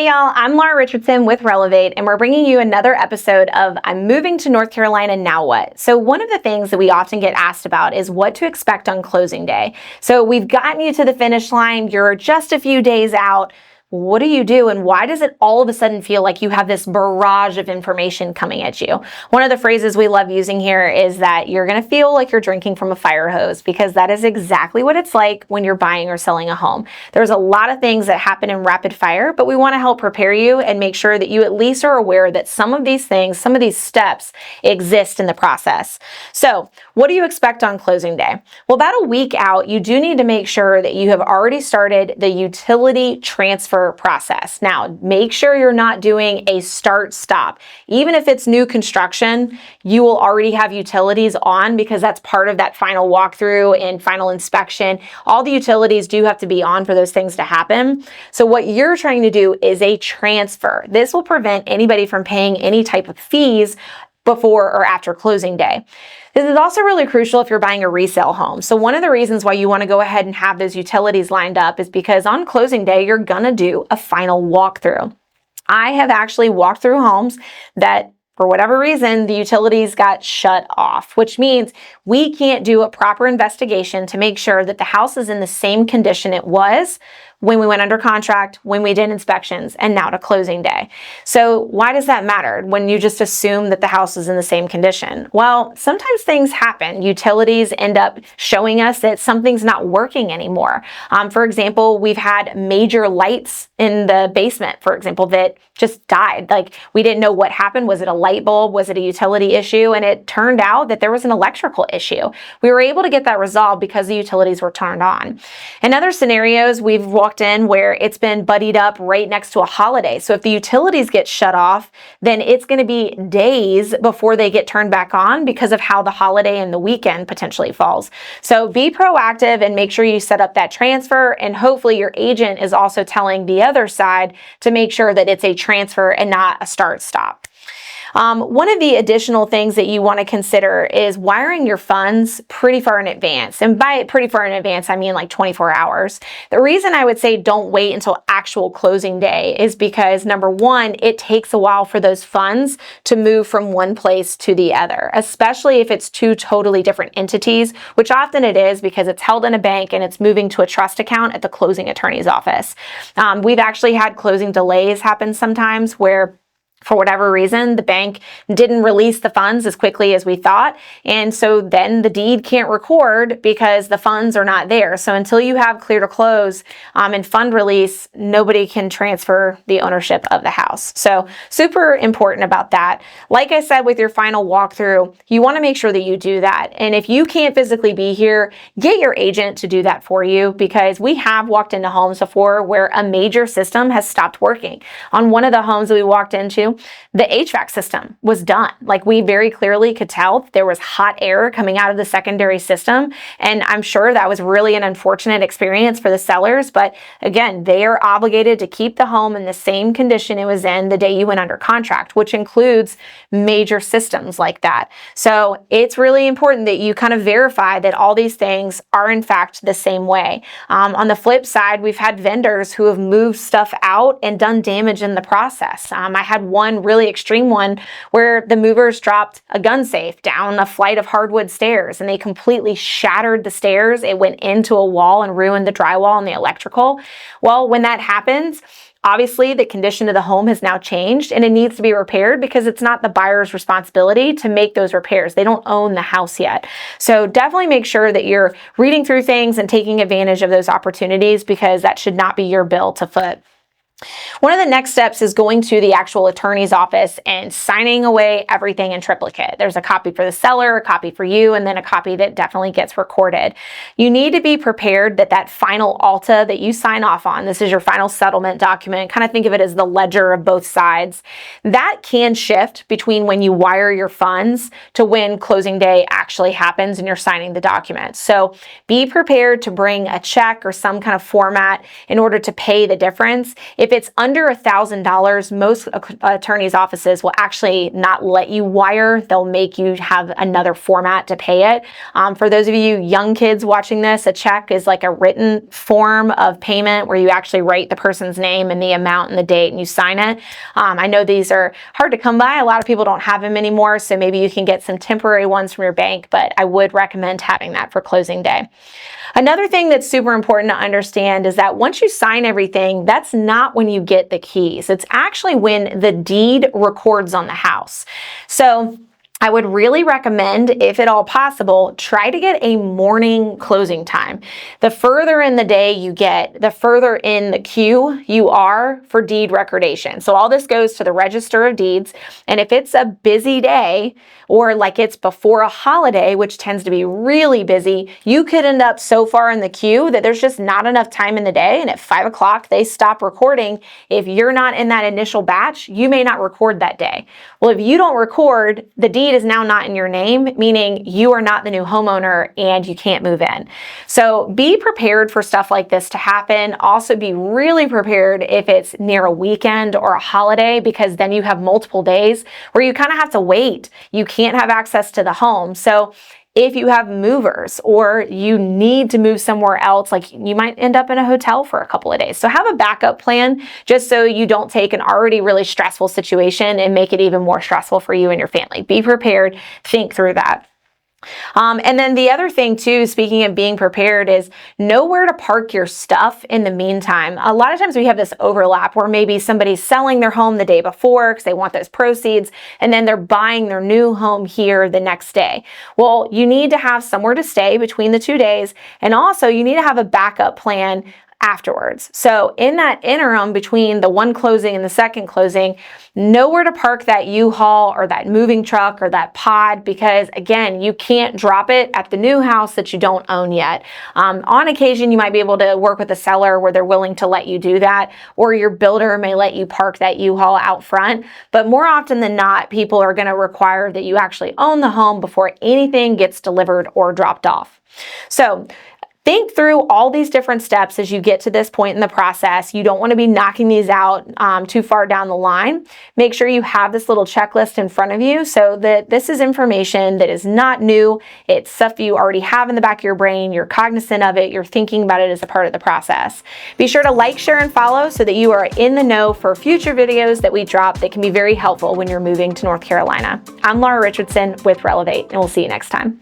Hey y'all, I'm Laura Richardson with Relevate, and we're bringing you another episode of I'm Moving to North Carolina, Now What? So one of the things that we often get asked about is what to expect on closing day. So we've gotten you to the finish line, you're just a few days out. What do you do, and why does it all of a sudden feel like you have this barrage of information coming at you? One of the phrases we love using here is that you're going to feel like you're drinking from a fire hose, because that is exactly what it's like when you're buying or selling a home. There's a lot of things that happen in rapid fire, but we want to help prepare you and make sure that you at least are aware that some of these things, some of these steps exist in the process. So what do you expect on closing day? Well, about a week out, you do need to make sure that you have already started the utility transfer process. Now, make sure you're not doing a start-stop. Even if it's new construction, you will already have utilities on, because that's part of that final walkthrough and final inspection. All the utilities do have to be on for those things to happen. So what you're trying to do is a transfer. This will prevent anybody from paying any type of fees before or after closing day. This is also really crucial if you're buying a resale home. So one of the reasons why you want to go ahead and have those utilities lined up is because on closing day, you're gonna do a final walkthrough. I have actually walked through homes that, for whatever reason, the utilities got shut off, which means we can't do a proper investigation to make sure that the house is in the same condition it was when we went under contract, when we did inspections, and now to closing day. So why does that matter when you just assume that the house is in the same condition? Well, sometimes things happen. Utilities end up showing us that something's not working anymore. For example, we've had major lights in the basement, for example, that just died. Like, we didn't know what happened. Was it a light bulb? Was it a utility issue? And it turned out that there was an electrical issue. We were able to get that resolved because the utilities were turned on. In other scenarios, we've walked in where it's been buddied up right next to a holiday. So if the utilities get shut off, then it's going to be days before they get turned back on because of how the holiday and the weekend potentially falls. So be proactive and make sure you set up that transfer, and hopefully your agent is also telling the other side to make sure that it's a transfer and not a start-stop. One of the additional things that you want to consider is wiring your funds pretty far in advance. And by pretty far in advance, I mean like 24 hours. The reason I would say don't wait until actual closing day is because, number one, it takes a while for those funds to move from one place to the other, especially if it's two totally different entities, which often it is, because it's held in a bank and it's moving to a trust account at the closing attorney's office. We've actually had closing delays happen sometimes where, for whatever reason, the bank didn't release the funds as quickly as we thought. And so then the deed can't record because the funds are not there. So until you have clear to close and fund release, nobody can transfer the ownership of the house. So super important about that. Like I said, with your final walkthrough, you want to make sure that you do that. And if you can't physically be here, get your agent to do that for you, because we have walked into homes before where a major system has stopped working. On one of the homes that we walked into, the HVAC system was done. Like, we very clearly could tell that there was hot air coming out of the secondary system. And I'm sure that was really an unfortunate experience for the sellers. But again, they are obligated to keep the home in the same condition it was in the day you went under contract, which includes major systems like that. So it's really important that you kind of verify that all these things are in fact the same way. On the flip side, we've had vendors who have moved stuff out and done damage in the process. I had one really extreme one where the movers dropped a gun safe down a flight of hardwood stairs, and they completely shattered the stairs. It went into a wall and ruined the drywall and the electrical. Well, when that happens, obviously the condition of the home has now changed and it needs to be repaired, because it's not the buyer's responsibility to make those repairs. They don't own the house yet. So definitely make sure that you're reading through things and taking advantage of those opportunities, because that should not be your bill to foot. One of the next steps is going to the actual attorney's office and signing away everything in triplicate. There's a copy for the seller, a copy for you, and then a copy that definitely gets recorded. You need to be prepared that that final ALTA that you sign off on, this is your final settlement document, kind of think of it as the ledger of both sides, that can shift between when you wire your funds to when closing day actually happens and you're signing the document. So be prepared to bring a check or some kind of format in order to pay the difference. If it's under $1,000, most attorneys' offices will actually not let you wire. They'll make you have another format to pay it. For those of you young kids watching this, a check is like a written form of payment where you actually write the person's name and the amount and the date and you sign it. I know these are hard to come by. A lot of people don't have them anymore, so maybe you can get some temporary ones from your bank, but I would recommend having that for closing day. Another thing that's super important to understand is that once you sign everything, that's not when you get the keys. It's actually when the deed records on the house. So I would really recommend, if at all possible, try to get a morning closing time. The further in the day you get, the further in the queue you are for deed recordation. So all this goes to the Register of Deeds, and if it's a busy day, or like it's before a holiday, which tends to be really busy, you could end up so far in the queue that there's just not enough time in the day, and at 5 o'clock they stop recording. If you're not in that initial batch, you may not record that day. Well, if you don't record, the deed is now not in your name, meaning you are not the new homeowner and you can't move in. So be prepared for stuff like this to happen. Also be really prepared if it's near a weekend or a holiday, because then you have multiple days where you kind of have to wait. You can't have access to the home. So if you have movers or you need to move somewhere else, like you might end up in a hotel for a couple of days. So have a backup plan just so you don't take an already really stressful situation and make it even more stressful for you and your family. Be prepared, think through that. And then the other thing too, speaking of being prepared, is know where to park your stuff in the meantime. A lot of times we have this overlap where maybe somebody's selling their home the day before because they want those proceeds, and then they're buying their new home here the next day. Well, you need to have somewhere to stay between the 2 days, and also you need to have a backup plan afterwards. So in that interim between the one closing and the second closing, know where to park that U-Haul or that moving truck or that pod, because again, you can't drop it at the new house that you don't own yet. On occasion, you might be able to work with a seller where they're willing to let you do that, or your builder may let you park that U-Haul out front. But more often than not, people are going to require that you actually own the home before anything gets delivered or dropped off. So think through all these different steps as you get to this point in the process. You don't want to be knocking these out too far down the line. Make sure you have this little checklist in front of you so that this is information that is not new. It's stuff you already have in the back of your brain. You're cognizant of it. You're thinking about it as a part of the process. Be sure to like, share, and follow so that you are in the know for future videos that we drop that can be very helpful when you're moving to North Carolina. I'm Laura Richardson with Relevate, and we'll see you next time.